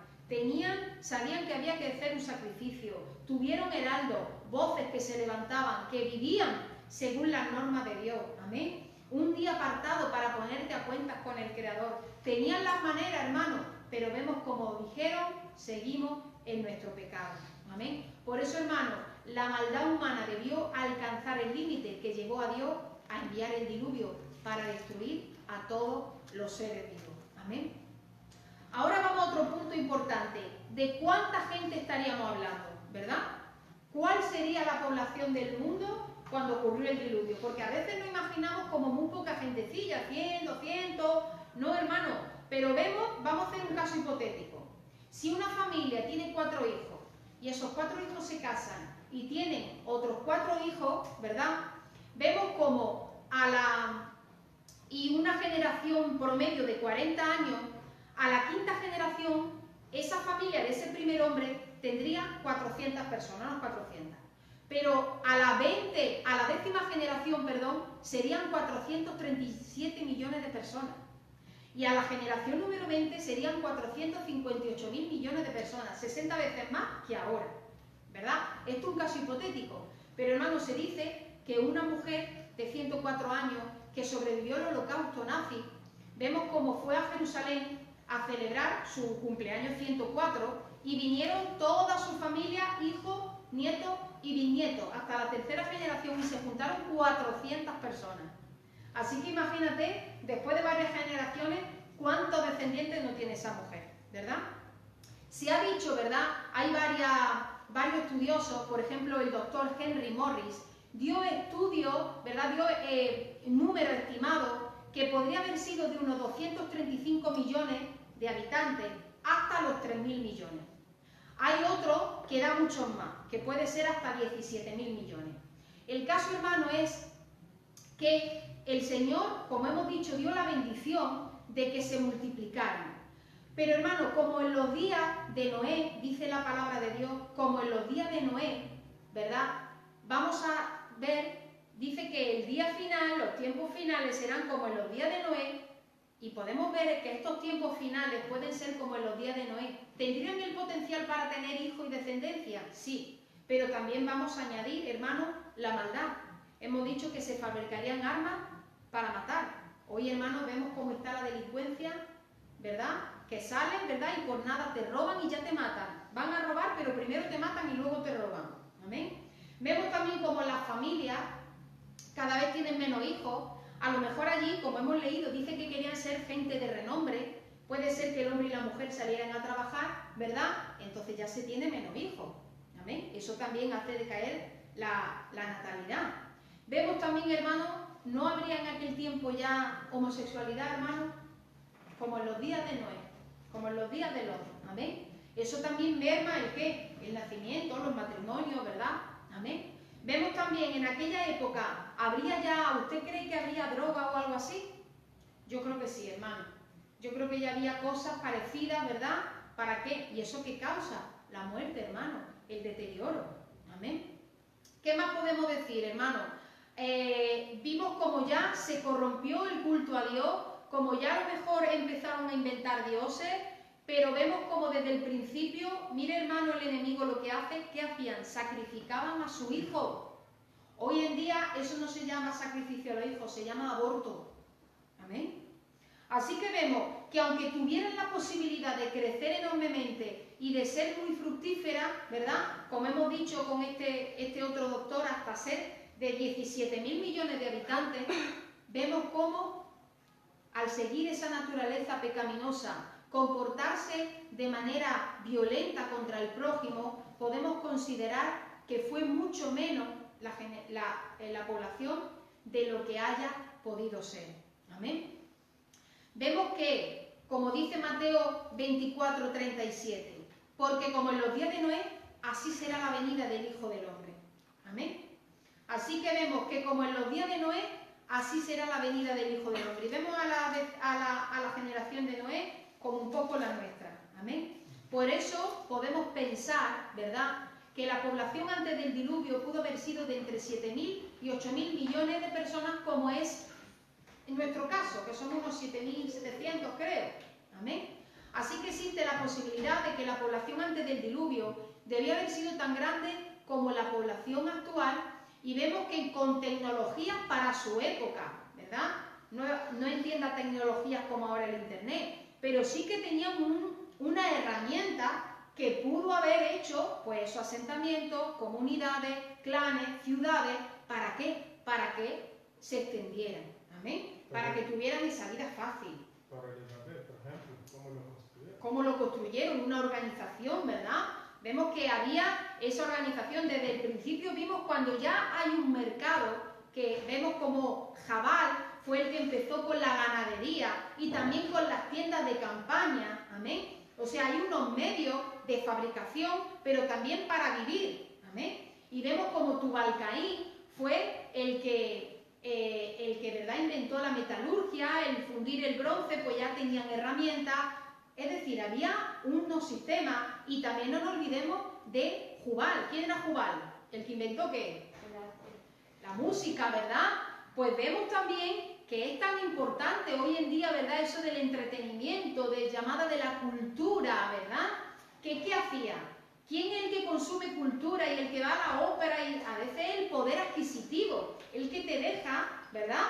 Sabían que había que hacer un sacrificio, tuvieron heraldos, voces que se levantaban, que vivían según las normas de Dios, amén. Un día apartado para ponerte a cuentas con el Creador. Tenían las maneras, hermano, pero vemos como dijeron, seguimos en nuestro pecado, amén. Por eso, hermano, la maldad humana debió alcanzar el límite que llevó a Dios a enviar el diluvio para destruir a todos los seres vivos, amén. Ahora vamos a otro punto importante. ¿De cuánta gente estaríamos hablando? ¿Verdad? ¿Cuál sería la población del mundo cuando ocurrió el diluvio? Porque a veces nos imaginamos como muy poca gentecilla, 100, 200, no, hermano. Pero vamos a hacer un caso hipotético. Si una familia tiene 4 hijos y esos 4 hijos se casan y tienen otros 4 hijos, ¿verdad? Vemos como y una generación promedio de 40 años, a la 5ª generación, esa familia de ese primer hombre tendría 400 personas, no 400. Pero a la 10ª generación, serían 437 millones de personas. Y a la generación número 20 serían 458.000 millones de personas, 60 veces más que ahora, ¿verdad? Esto es un caso hipotético, pero hermano, se dice que una mujer de 104 años que sobrevivió al holocausto nazi, vemos cómo fue a Jerusalén a celebrar su cumpleaños 104 y vinieron toda su familia, hijos, nietos y bisnietos, hasta la 3ª generación, y se juntaron 400 personas. Así que imagínate, después de varias generaciones, cuántos descendientes no tiene esa mujer, ¿verdad? Se ha dicho, ¿verdad? Hay varios estudiosos, por ejemplo, el doctor Henry Morris, dio estudios, ¿verdad? Dio número estimado que podría haber sido de unos 235 millones de habitantes hasta los 3.000 millones. Hay otro que da muchos más, que puede ser hasta 17.000 millones. El caso, hermano, es que el Señor, como hemos dicho, dio la bendición de que se multiplicaran. Pero, hermano, como en los días de Noé, dice la palabra de Dios, como en los días de Noé, ¿verdad? Vamos a ver, dice que el día final, los tiempos finales serán como en los días de Noé, y podemos ver que estos tiempos finales pueden ser como en los días de Noé. ¿Tendrían el potencial para tener hijos y descendencia? Sí, pero también vamos a añadir, hermano, la maldad. Hemos dicho que se fabricarían armas para matar. Hoy, hermanos, vemos cómo está la delincuencia, ¿verdad? Que salen, ¿verdad? Y por nada te roban y ya te matan. Van a robar, pero primero te matan y luego te roban. ¿Amén? Vemos también como las familias cada vez tienen menos hijos. a lo mejor allí, como hemos leído, dice que querían ser gente de renombre, puede ser que el hombre y la mujer salieran a trabajar, ¿verdad? Entonces ya se tiene menos hijos, ¿amén? Eso también hace decaer la natalidad. Vemos también, hermanos, no habría en aquel tiempo ya homosexualidad, hermanos, como en los días de Noé, como en los días de Lot, ¿amén? Eso también merma el ¿qué? El nacimiento, los matrimonios, ¿verdad? ¿Amén? Vemos también en aquella época, ¿habría ya, usted cree que habría droga o algo así? Yo creo que sí, hermano. Yo creo que ya había cosas parecidas, ¿verdad? ¿Para qué? ¿Y eso qué causa? La muerte, hermano, el deterioro. ¿Amén? ¿Qué más podemos decir, hermano? Vimos como ya se corrompió el culto a Dios, como ya a lo mejor empezaron a inventar dioses, pero vemos como desde el principio, mire hermano el enemigo lo que hace, ¿qué hacían? Sacrificaban a su hijo. Hoy en día eso no se llama sacrificio a los hijos, se llama aborto. ¿Amén? Así que vemos que aunque tuvieran la posibilidad de crecer enormemente y de ser muy fructífera, ¿verdad? Como hemos dicho con este otro doctor, hasta ser de 17.000 millones de habitantes, vemos cómo al seguir esa naturaleza pecaminosa, comportarse de manera violenta contra el prójimo, podemos considerar que fue mucho menos la población de lo que haya podido ser. ¿Amén? Vemos que, como dice Mateo 24:37, porque como en los días de Noé, así será la venida del Hijo del Hombre. ¿Amén? Así que vemos que como en los días de Noé, así será la venida del Hijo del Hombre. Y vemos a la generación de Noé como un poco la nuestra. ¿Amén? Por eso podemos pensar, ¿verdad?, que la población antes del diluvio pudo haber sido de entre 7.000 y 8.000 millones de personas, como es en nuestro caso, que son unos 7.700, creo. ¿Amén? Así que existe la posibilidad de que la población antes del diluvio debía haber sido tan grande como la población actual, y vemos que con tecnologías para su época, ¿verdad? No entienda tecnologías como ahora el Internet, pero sí que tenían una herramienta que pudo haber hecho, pues, esos asentamientos, comunidades, clanes, ciudades. ¿Para qué? Para que se extendieran. ¿Amén? Para que tuvieran esa vida fácil. Para Elizabeth, por ejemplo, ¿cómo lo construyeron? ¿Cómo lo construyeron? Una organización, ¿verdad? Vemos que había esa organización desde el principio. Vimos cuando ya hay un mercado, que vemos como Jabal fue el que empezó con la ganadería y también con las tiendas de campaña. ¿Amén? O sea, hay unos medios de fabricación, pero también para vivir. ¿Amén? Y vemos como Tubal-Caín fue el que ¿verdad?, inventó la metalurgia, el fundir el bronce, pues ya tenían herramientas. Es decir, había unos sistemas. Y también no nos olvidemos de Jubal. ¿Quién era Jubal? ¿El que inventó qué? La música, ¿verdad? Pues vemos también que es tan importante hoy en día, ¿verdad?, eso del entretenimiento, de llamada de la cultura, ¿verdad? ¿Qué hacía? ¿Quién es el que consume cultura y el que va a la ópera? Y a veces el poder adquisitivo, el que te deja, ¿verdad?,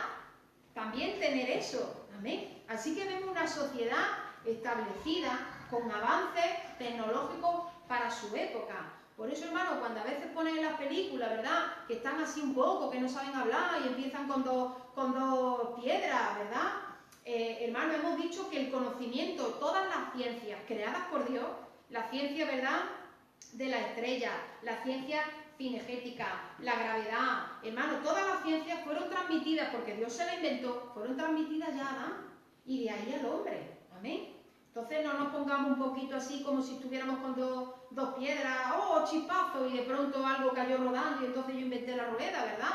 también tener eso. ¿Amén? Así que vemos una sociedad establecida con avances tecnológicos para su época. Por eso, hermano, cuando a veces ponen en las películas, ¿verdad?, que están así un poco, que no saben hablar y empiezan con dos piedras, ¿verdad? Hermano, hemos dicho que el conocimiento, todas las ciencias creadas por Dios, la ciencia, ¿verdad?, de la estrella, la ciencia cinegética, la gravedad, hermano, todas las ciencias fueron transmitidas, porque Dios se la inventó, fueron transmitidas ya a Adán y de ahí al hombre. Amén. Entonces no nos pongamos un poquito así como si estuviéramos con dos piedras, chispazo, y de pronto algo cayó rodando y entonces yo inventé la rueda, ¿verdad?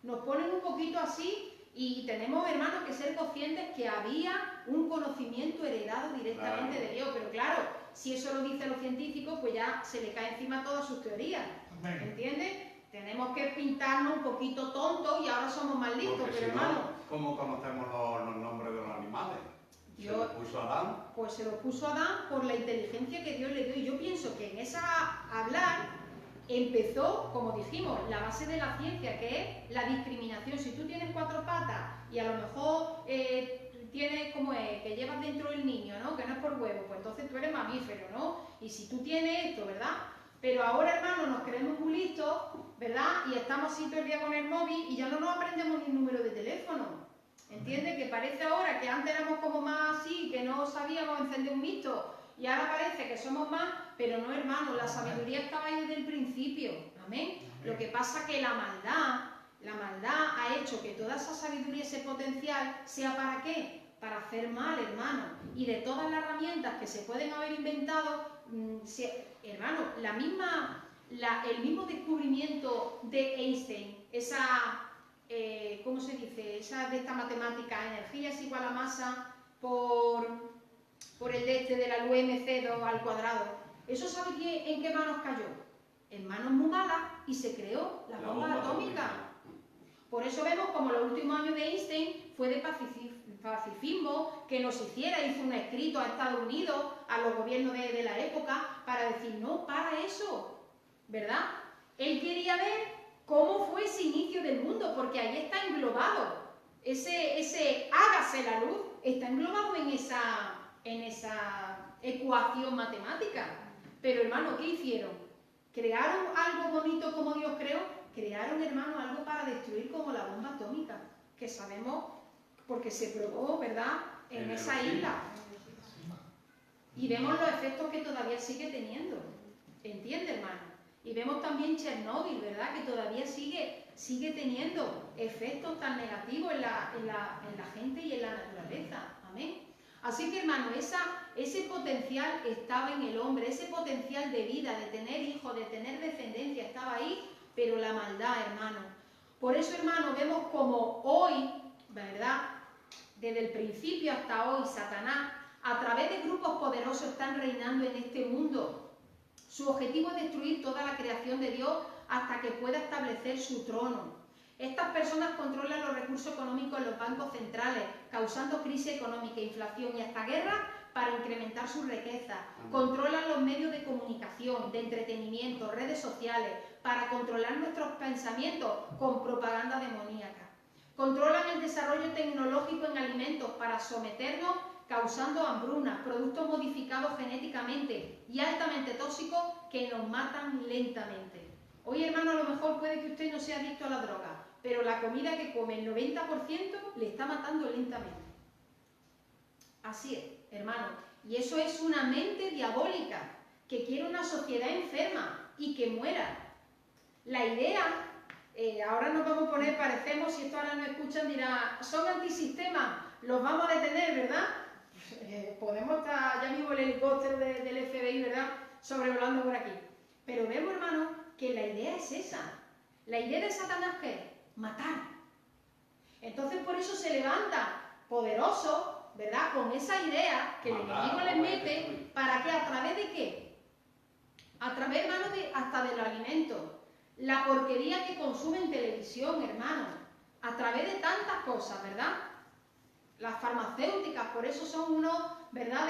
Nos ponen un poquito así. Y tenemos, hermanos, que ser conscientes que había un conocimiento heredado directamente de Dios. Pero claro, si eso lo dicen los científicos, pues ya se le cae encima todas sus teorías. ¿Entiendes? Tenemos que pintarnos un poquito tontos y ahora somos más listos. Porque pero si hermano, no, ¿cómo conocemos los nombres de los animales? ¿Se lo puso Adán? Pues se lo puso Adán por la inteligencia que Dios le dio. Y yo pienso que en esa hablar empezó, como dijimos, la base de la ciencia, que es la discriminación. Si tú tienes 4 patas y a lo mejor tienes, como es, que llevas dentro el niño, ¿no?, que no es por huevo, pues entonces tú eres mamífero, ¿no? Y si tú tienes esto, ¿verdad? Pero ahora, hermano, nos creemos muy listos, ¿verdad? Y estamos así todo el día con el móvil y ya no nos aprendemos ni el número de teléfono. ¿Entiende? Que parece ahora que antes éramos como más así, que no sabíamos encender un mixto, y ahora parece que somos más, pero no, hermano, la sabiduría estaba ahí desde el principio. Amén. Lo que pasa que la maldad ha hecho que toda esa sabiduría, ese potencial, sea ¿para qué? Para hacer mal, hermano. Y de todas las herramientas que se pueden haber inventado, hermano, el mismo descubrimiento de Einstein, ¿cómo se dice? Esa de esta matemática, energía es igual a masa por el de la luz mc2 al cuadrado. ¿Eso sabe en qué manos cayó? En manos muy malas, y se creó la bomba atómica. Por eso vemos como los últimos años de Einstein fue de pacifismo, que nos hizo un escrito a Estados Unidos, a los gobiernos de la época, para decir, no, para eso, ¿verdad? Él quería ver cómo fue ese inicio del mundo, porque ahí está englobado, ese hágase la luz, está englobado en esa ecuación matemática. Pero, hermano, ¿qué hicieron? ¿Crearon algo bonito como Dios creó? Crearon, hermano, algo para destruir, como la bomba atómica, que sabemos porque se probó, ¿verdad?, en esa isla. Y vemos los efectos que todavía sigue teniendo. ¿Entiende, hermano? Y vemos también Chernóbil, ¿verdad?, que todavía sigue teniendo efectos tan negativos en la gente y en la naturaleza. Amén. Así que, hermano, ese potencial estaba en el hombre, ese potencial de vida, de tener hijos, de tener descendencia, estaba ahí, pero la maldad, hermano. Por eso, hermano, vemos como hoy, ¿verdad?, desde el principio hasta hoy, Satanás, a través de grupos poderosos, están reinando en este mundo. Su objetivo es destruir toda la creación de Dios hasta que pueda establecer su trono. Estas personas controlan los recursos económicos en los bancos centrales, causando crisis económica, inflación y hasta guerra para incrementar su riqueza. Controlan los medios de comunicación, de entretenimiento, redes sociales, para controlar nuestros pensamientos con propaganda demoníaca. Controlan el desarrollo tecnológico en alimentos para someternos, causando hambrunas, productos modificados genéticamente y altamente tóxicos que nos matan lentamente. Hoy, hermano, a lo mejor puede que usted no sea adicto a la droga, pero la comida que come, el 90% le está matando lentamente. Así es, hermano. Y eso es una mente diabólica que quiere una sociedad enferma y que muera. La idea, ahora nos vamos a poner, parecemos, si esto ahora no escuchan, dirán, son antisistema, los vamos a detener, ¿verdad? Podemos estar, ya mismo el helicóptero del FBI, ¿verdad?, sobrevolando por aquí. Pero vemos, hermano, que la idea es esa. La idea de Satanás, ¿qué es? Matar. Entonces, por eso se levanta poderoso, ¿verdad?, con esa idea que el enemigo les mete, ¿para qué? ¿A través de qué? A través, hermano, hasta de los alimentos. La porquería que consumen televisión, hermano. A través de tantas cosas, ¿verdad? Las farmacéuticas, por eso son unos, ¿verdad?,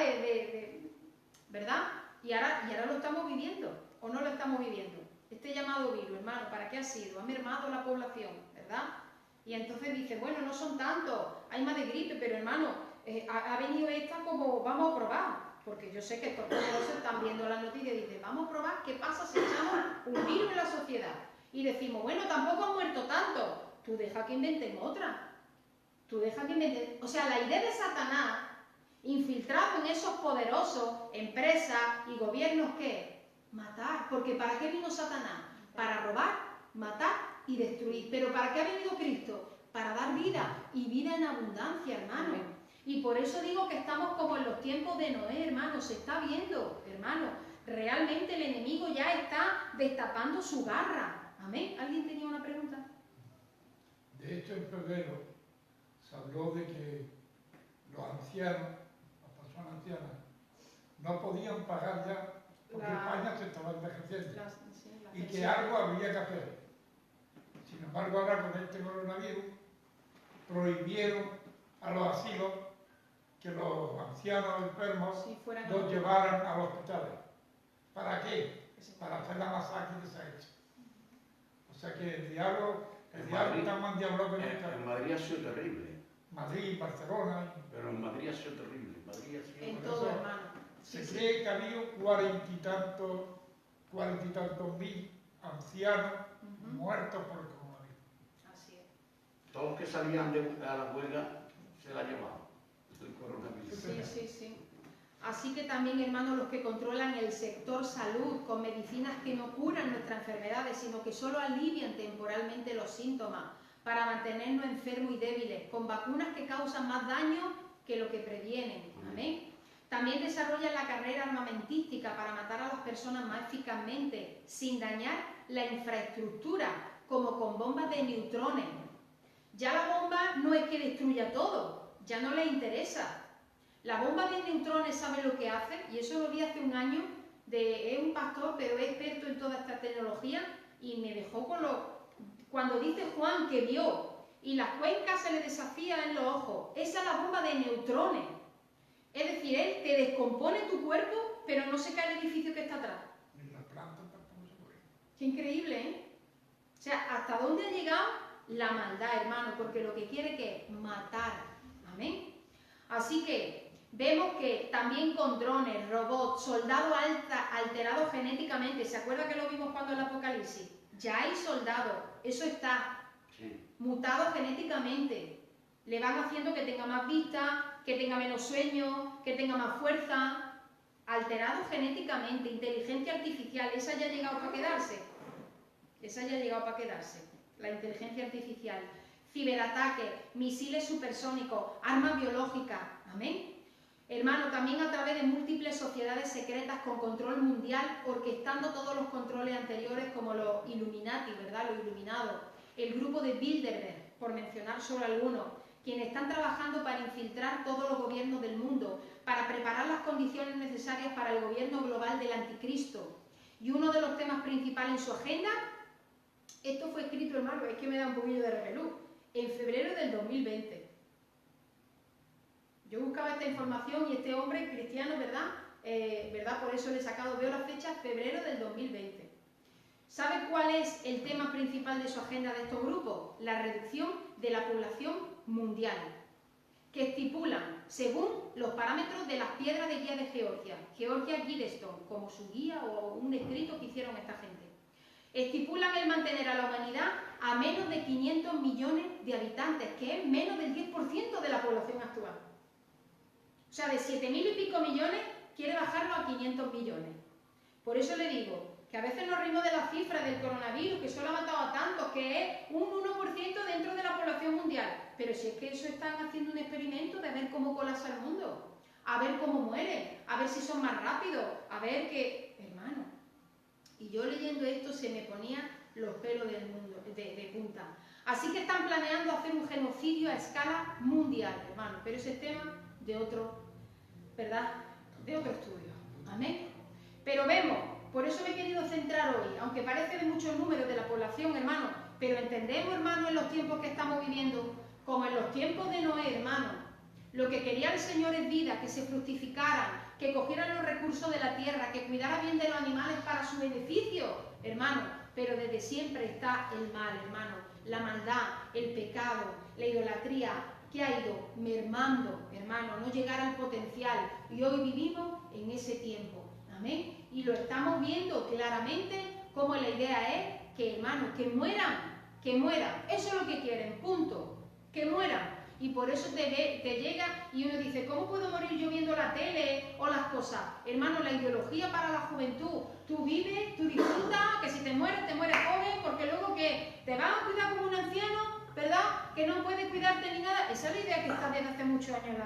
¿verdad? Y ahora lo estamos viviendo, ¿o no lo estamos viviendo? Este llamado virus, hermano, ¿para qué ha sido? Ha mermado la población, ¿verdad? Y entonces dice, bueno, no son tantos, hay más de gripe, pero hermano, ha venido esta como, vamos a probar, porque yo sé que estos poderosos están viendo las noticias y dicen, vamos a probar qué pasa si echamos un virus en la sociedad. Y decimos, bueno, tampoco han muerto tanto, tú deja que inventen otra. Tú dejas que inventen. O sea, la idea de Satanás, infiltrado en esos poderosos, empresas y gobiernos, ¿qué? Matar. Porque ¿para qué vino Satanás? Para robar, matar y destruir. ¿Pero para qué ha venido Cristo? Para dar vida, y vida en abundancia, hermano. Y por eso digo que estamos como en los tiempos de Noé, hermano. Se está viendo, hermano. Realmente el enemigo ya está destapando su garra. Amén. ¿Alguien tenía una pregunta? De hecho, en febrero se habló de que los ancianos, las personas ancianas, no podían pagar ya porque España se estaba envejeciendo y que algo habría que hacer. Sin embargo, ahora con este coronavirus prohibieron a los asilos que los ancianos enfermos los llevaran a los hospitales. ¿Para qué? Para hacer la masacre que se ha hecho. O sea que el diablo está más diablo que nunca. En Madrid ha sido terrible. Madrid, Barcelona. Pero en Madrid ha sido terrible. Madrid ha sido en todo, hermano. Se cree que ha habido 40 y tantos mil ancianos muertos por el coronavirus. Así es. Todos los que salían a la huelga se la ha llevado el coronavirus. Sí. Así que también, hermanos, los que controlan el sector salud con medicinas que no curan nuestras enfermedades, sino que solo alivian temporalmente los síntomas para mantenernos enfermos y débiles, con vacunas que causan más daño que lo que previenen. Amén. También desarrollan la carrera armamentística para matar a las personas más eficazmente, sin dañar la infraestructura, como con bombas de neutrones. Ya la bomba no es que destruya todo, ya no les interesa. La bomba de neutrones, ¿sabe lo que hace? Y eso lo vi hace un año, es un pastor, pero es experto en toda esta tecnología, y me dejó con cuando dice Juan que vio, y las cuencas se le desafían en los ojos, esa es la bomba de neutrones. Es decir, él te descompone tu cuerpo, pero no se cae el edificio que está atrás. Ni la planta tampoco se puede. Qué increíble, ¿eh? O sea, ¿hasta dónde ha llegado la maldad, hermano? Porque lo que quiere que es matar. Amén. Así que vemos que también con drones, robots, soldados alterados genéticamente, ¿se acuerda que lo vimos cuando en el Apocalipsis? Ya hay soldados, eso está mutado genéticamente. Le van haciendo que tenga más vista, que tenga menos sueño, que tenga más fuerza. Alterado genéticamente, inteligencia artificial, esa ya ha llegado para quedarse. Esa ya ha llegado para quedarse, la inteligencia artificial. Ciberataques, misiles supersónicos, armas biológicas. Amén. Hermano, también a través de múltiples sociedades secretas con control mundial, orquestando todos los controles anteriores como los Illuminati, ¿verdad? Los iluminados. El grupo de Bilderberg, por mencionar solo algunos, quienes están trabajando para infiltrar todos los gobiernos del mundo, para preparar las condiciones necesarias para el gobierno global del anticristo. Y uno de los temas principales en su agenda, esto fue escrito, hermano, es que me da un poquillo de repelús, en febrero del 2020. Yo buscaba esta información y este hombre cristiano, ¿verdad? Por eso le he sacado, veo la fecha, febrero del 2020. ¿Sabe cuál es el tema principal de su agenda de estos grupos? La reducción de la población mundial, que estipulan, según los parámetros de las piedras de guía de Georgia Guidestone, como su guía o un escrito que hicieron esta gente. Estipulan el mantener a la humanidad a menos de 500 millones de habitantes, que es menos del 10% de la población actual. O sea, de 7.000 y pico millones quiere bajarlo a 500 millones. Por eso le digo que a veces nos reímos de las cifras del coronavirus, que solo ha matado a tantos, que es un 1% dentro de la población mundial. Pero si es que eso están haciendo un experimento de ver cómo colapsa el mundo, a ver cómo muere, a ver si son más rápidos, a ver qué... Hermano, y yo leyendo esto se me ponía los pelos del mundo, de punta. Así que están planeando hacer un genocidio a escala mundial, hermano, pero ese es tema de otro, ¿verdad? De otro estudio. Amén. Pero vemos, por eso me he querido centrar hoy, aunque parece de muchos números de la población, hermano, pero entendemos, hermano, en los tiempos que estamos viviendo, como en los tiempos de Noé, hermano, lo que quería el Señor es vida, que se fructificaran, que cogieran los recursos de la tierra, que cuidara bien de los animales para su beneficio, hermano, pero desde siempre está el mal, hermano, la maldad, el pecado, la idolatría, que ha ido mermando, hermano, no llegar al potencial, y hoy vivimos en ese tiempo, amén, y lo estamos viendo claramente, como la idea es que, hermano, que mueran, eso es lo que quieren, punto, que mueran. Y por eso te llega y uno dice, ¿cómo puedo morir yo viendo la tele o las cosas? Hermano, la ideología para la juventud. Tú vives, tú disfrutas, que si te mueres joven, porque luego que te van a cuidar como un anciano, ¿verdad? Que no puedes cuidarte ni nada. Esa es la idea que está desde hace muchos años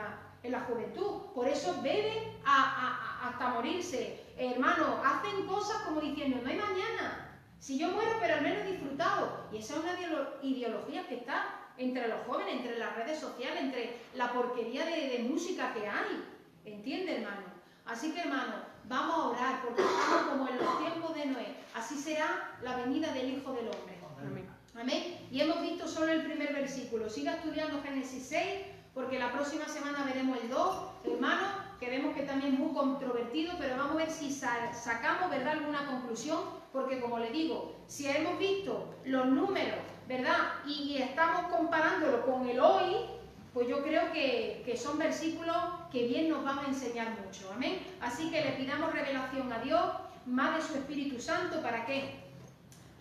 en la juventud. Por eso beben hasta morirse. Hermano, hacen cosas como diciendo, no hay mañana. Si yo muero, pero al menos he disfrutado. Y esa es una ideología que está entre los jóvenes, entre las redes sociales, entre la porquería de música que hay. ¿Entiende, hermano? Así que, hermano, vamos a orar, porque estamos como en los tiempos de Noé. Así será la venida del Hijo del Hombre. Amén. Amén. Y hemos visto solo el primer versículo. Siga estudiando Génesis 6, porque la próxima semana veremos el 2, hermano, que vemos que también es muy controvertido, pero vamos a ver si sacamos, ¿verdad?, alguna conclusión, porque como le digo, si hemos visto los números, ¿verdad?, y estamos comparándolo con el hoy, pues yo creo que son versículos que bien nos van a enseñar mucho, amén. Así que le pidamos revelación a Dios, más de su Espíritu Santo, ¿para qué?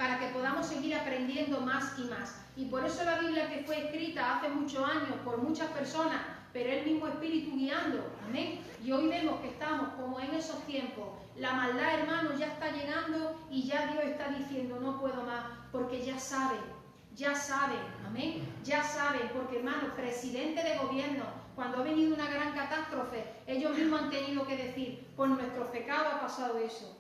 para que podamos seguir aprendiendo más y más. Y por eso la Biblia, que fue escrita hace muchos años por muchas personas, pero el mismo Espíritu guiando, amén. Y hoy vemos que estamos como en esos tiempos. La maldad, hermanos, ya está llegando y ya Dios está diciendo, no puedo más, porque ya saben, amén. Ya saben, porque, hermanos, presidente de gobierno, cuando ha venido una gran catástrofe, ellos mismos han tenido que decir, por nuestros pecados ha pasado eso.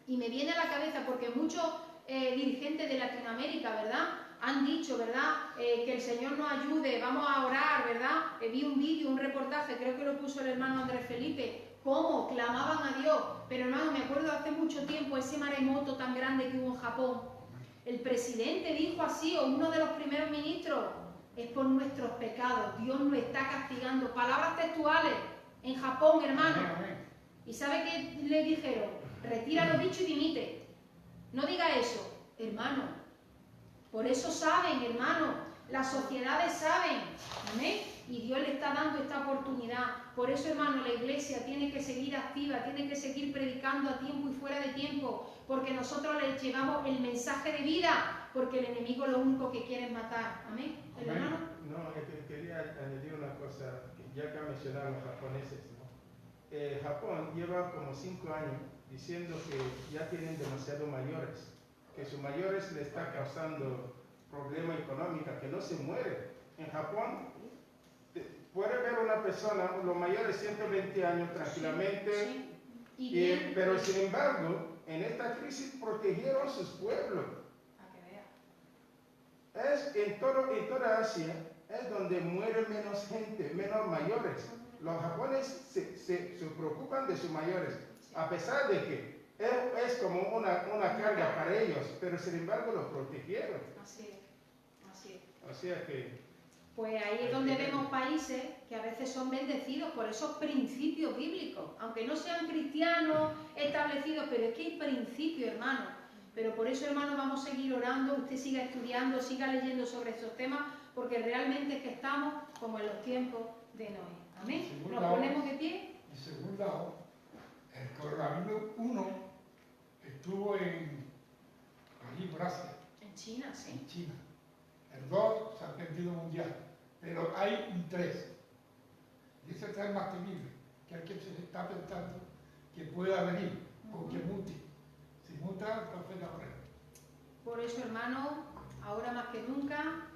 Y me viene a la cabeza porque muchos dirigentes de Latinoamérica, ¿verdad?, han dicho, ¿verdad?, que el Señor nos ayude, vamos a orar, ¿verdad? Vi un vídeo, un reportaje, creo que lo puso el hermano Andrés Felipe, cómo clamaban a Dios. Pero, hermano, me acuerdo hace mucho tiempo ese maremoto tan grande que hubo en Japón. El presidente dijo así, o uno de los primeros ministros, es por nuestros pecados, Dios nos está castigando. Palabras textuales en Japón, hermano. ¿Y sabe qué le dijeron? Retira lo dicho y dimite. No diga eso, hermano. Por eso saben, hermano, las sociedades saben, amén, y Dios le está dando esta oportunidad. Por eso, hermano, la iglesia tiene que seguir activa, tiene que seguir predicando a tiempo y fuera de tiempo, porque nosotros les llevamos el mensaje de vida, porque el enemigo lo único que quiere es matar, amén. ¿El hermano? No, quería añadir una cosa, ya que mencionaron los japoneses, ¿no? Japón lleva como 5 años diciendo que ya tienen demasiado mayores, que sus mayores le está causando problemas económicos, que no se muere. En Japón puede ver una persona, los mayores 120 años tranquilamente, sí. Pero sin embargo, en esta crisis protegieron sus pueblos. Es en toda Asia es donde muere menos gente, menos mayores. Los japoneses se preocupan de sus mayores, a pesar de que es como una carga para ellos, pero sin embargo los protegieron. Así es. O sea que... Pues ahí es donde vemos países que a veces son bendecidos por esos principios bíblicos, aunque no sean cristianos establecidos, pero es que hay principios, hermano. Pero por eso, hermano, vamos a seguir orando, usted siga estudiando, siga leyendo sobre estos temas, porque realmente es que estamos como en los tiempos de Noé. Amén. Nos ponemos de pie. En segundo lado, el coronavirus 1 estuvo allí en Brasil. En China, sí. En China. El 2 se ha perdido mundial, pero hay un 3. Y ese 3 es más temible, que es el que se está pensando que pueda venir, o que mute. Si muta, entonces la corre. Por eso, hermano, ahora más que nunca,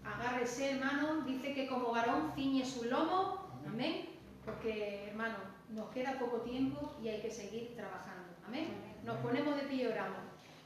agárrese, hermano, dice que como varón ciñe su lomo, amén, porque, hermano, nos queda poco tiempo y hay que seguir trabajando, amén. Nos ponemos de pie y oramos.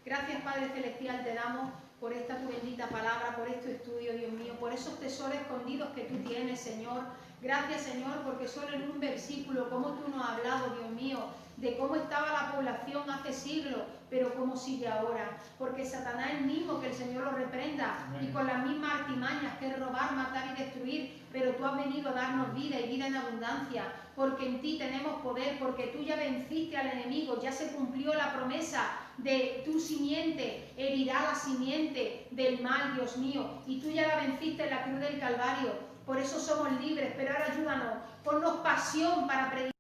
Gracias, Padre Celestial, te damos por esta tu bendita palabra, por este estudio, Dios mío, por esos tesoros escondidos que tú tienes, Señor. Gracias, Señor, porque solo en un versículo, como tú nos has hablado, Dios mío, de cómo estaba la población hace siglos, pero cómo sigue ahora. Porque Satanás es el mismo, que el Señor lo reprenda, y con las mismas artimañas, que es robar, matar y destruir, pero tú has venido a darnos vida y vida en abundancia, porque en ti tenemos poder, porque tú ya venciste al enemigo, ya se cumplió la promesa de tu simiente, herirá la simiente del mal, Dios mío, y tú ya la venciste en la cruz del Calvario. Por eso somos libres, pero ahora ayúdanos, ponnos pasión para predicar.